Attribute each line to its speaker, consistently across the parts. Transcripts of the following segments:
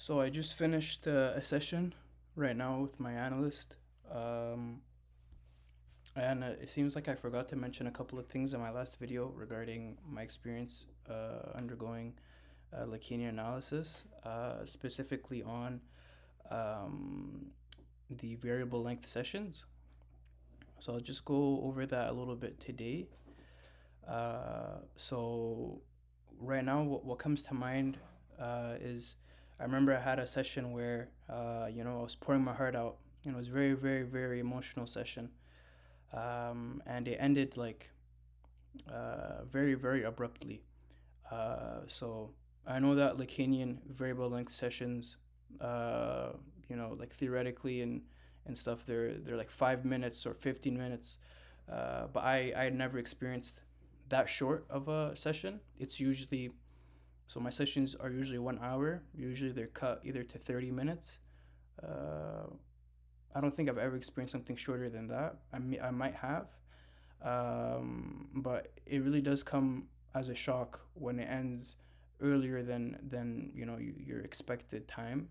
Speaker 1: So I just finished a session right now with my analyst, um, and it seems like I forgot to mention a couple of things in my last video regarding my experience undergoing Lacanian analysis, specifically on um, the variable length sessions. So I'll just go over that a little bit today. So right now, what comes to mind is I remember I had a session where I was pouring my heart out. It was very, very, very emotional session, and it ended like very, very abruptly. So I know that Lacanian variable length sessions, uh, like theoretically and stuff, they're like 5 minutes or 15 minutes, but I had never experienced that short of a session. It's usually so my sessions are usually 1 hour. Usually they're cut either to 30 minutes. Uh, I don't think I've ever experienced something shorter than that. I might have, but it really does come as a shock when it ends earlier than your expected time.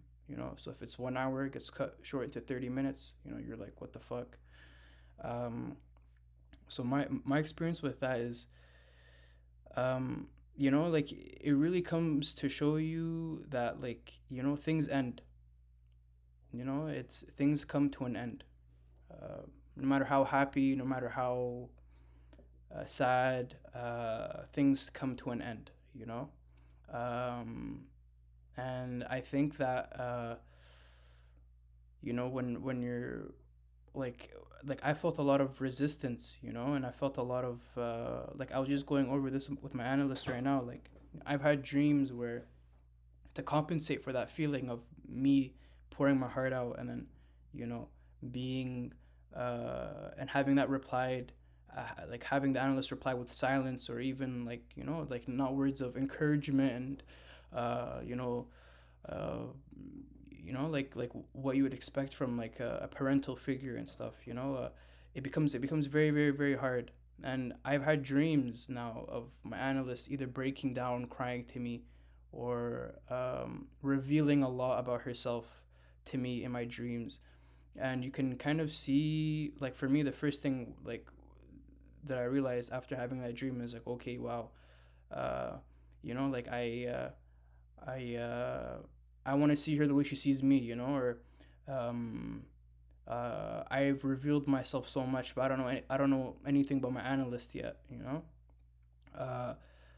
Speaker 1: So if it's 1 hour, it gets cut short into 30 minutes. You're like, what the fuck? Um, so my experience with that is, um, like it really comes to show you that like things end. It's things come to an end. No matter how happy, no matter how sad, things come to an end, you know? Um, and I think that, when you're like I felt a lot of resistance, and I felt a lot of, like I was just going over this with my analyst right now. Like I've had dreams where to compensate for that feeling of me pouring my heart out and then, you know, being and having that replied, like having the analyst reply with silence or even like like not words of encouragement and uh, you know uh, like what you would expect from like a parental figure and stuff. It becomes very, very, very hard. And I've had dreams now of my analyst either breaking down crying to me or revealing a lot about herself to me in my dreams. And you can kind of see, like, for me, the first thing like that I realized after having that dream is like, okay, wow, uh, like I uh, I want to see her the way she sees me, or um, I've revealed myself so much, but I don't know anything about my analyst yet. Uh,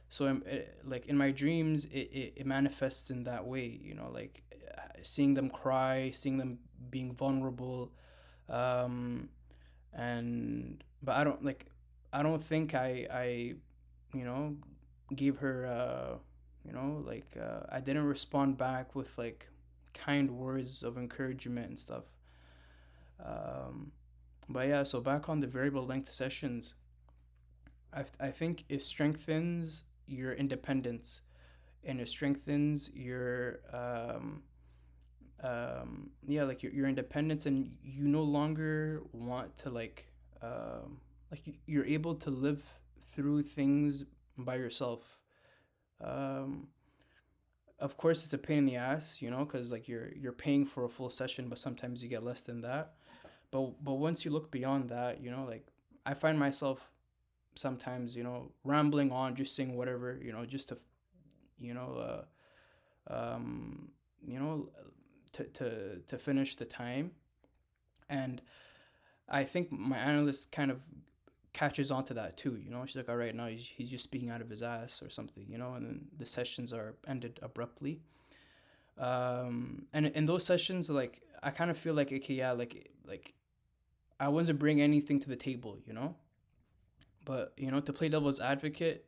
Speaker 1: so like in my dreams, it manifests in that way, like seeing them cry, seeing them being vulnerable, um, and but I don't think I you know gave her like I didn't respond back with like kind words of encouragement and stuff. Um, but yeah, so back on the variable length sessions, I think it strengthens your independence and it strengthens your yeah, like your independence, and you no longer want to you're able to live through things by yourself. um of course it's a pain in the ass, because like you're paying for a full session, but sometimes you get less than that. But once you look beyond that, like I find myself sometimes, rambling on, just saying whatever, just to you know um you know to finish the time. And I think my analyst kind of catches on to that too. She's like, all right, now he's just speaking out of his ass or something, and then the sessions are ended abruptly. And in those sessions, like I kind of feel like, okay, yeah, like I wasn't bringing anything to the table, but to play devil's advocate,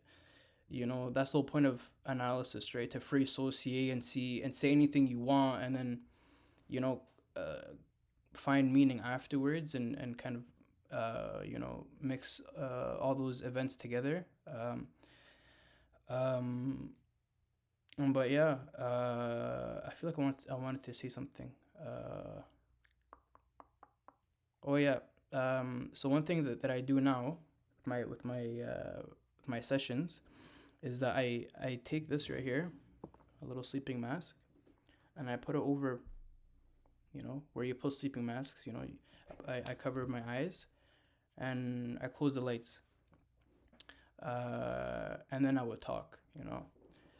Speaker 1: that's the whole point of analysis, right? To free associate and see and say anything you want, and then you know uh, find meaning afterwards, and kind of mix all those events together. Um, but yeah, I feel like I wanted to say something. Oh yeah. So one thing that I do now with my sessions is that I take this right here, a little sleeping mask, and I put it over, where you put sleeping masks. I cover my eyes and I close the lights, and then I would talk.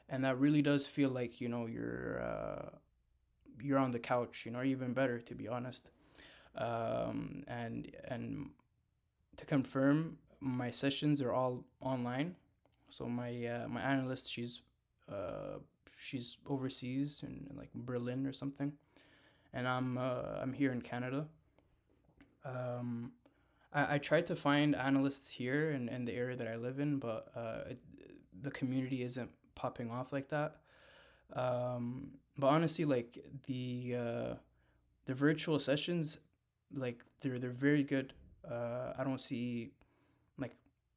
Speaker 1: And that really does feel like you're on the couch, or even better, to be honest. And to confirm, my sessions are all online. So my analyst, she's overseas in like Berlin or something, and I'm here in Canada. Um, I tried to find analysts here in the area that I live in, but the community isn't popping off like that. But honestly, like the virtual sessions, like they're very good. I don't see, like,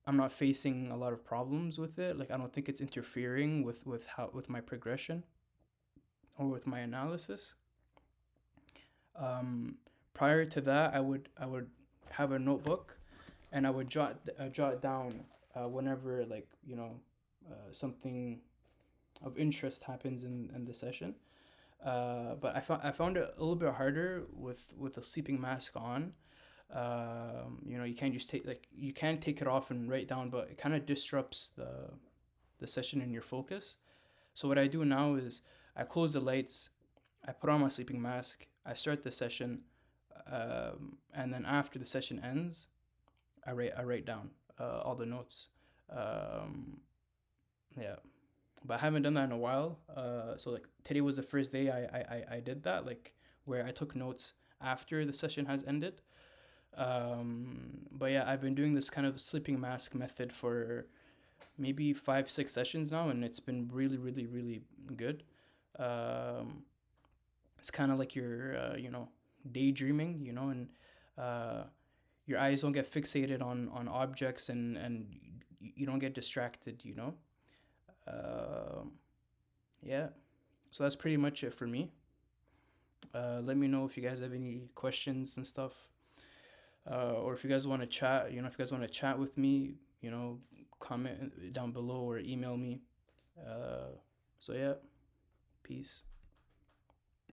Speaker 1: I'm not facing a lot of problems with it. Like, I don't think it's interfering with my progression or with my analysis. Um, Prior to that, I would have a notebook, and I would jot down whenever, like, something of interest happens in the session. But I found it a little bit harder with the sleeping mask on. You can't just take, like, you can take it off and write down, but it kind of disrupts the session and your focus. So what I do now is I close the lights, I put on my sleeping mask, I start the session, and then after the session ends, I write down all the notes. Um, yeah, but I haven't done that in a while. So like today was the first day I did that, like, where I took notes after the session has ended. But yeah, I've been doing this kind of sleeping mask method for maybe 5 6 sessions now, and it's been really really really good. Um, it's kind of like you're daydreaming, and uh, your eyes don't get fixated on objects, and you don't get distracted. Um, yeah, so that's pretty much it for me. Let me know if you guys have any questions and stuff, or if you guys want to chat. If you guys want to chat with me, comment down below or email me. So yeah, peace.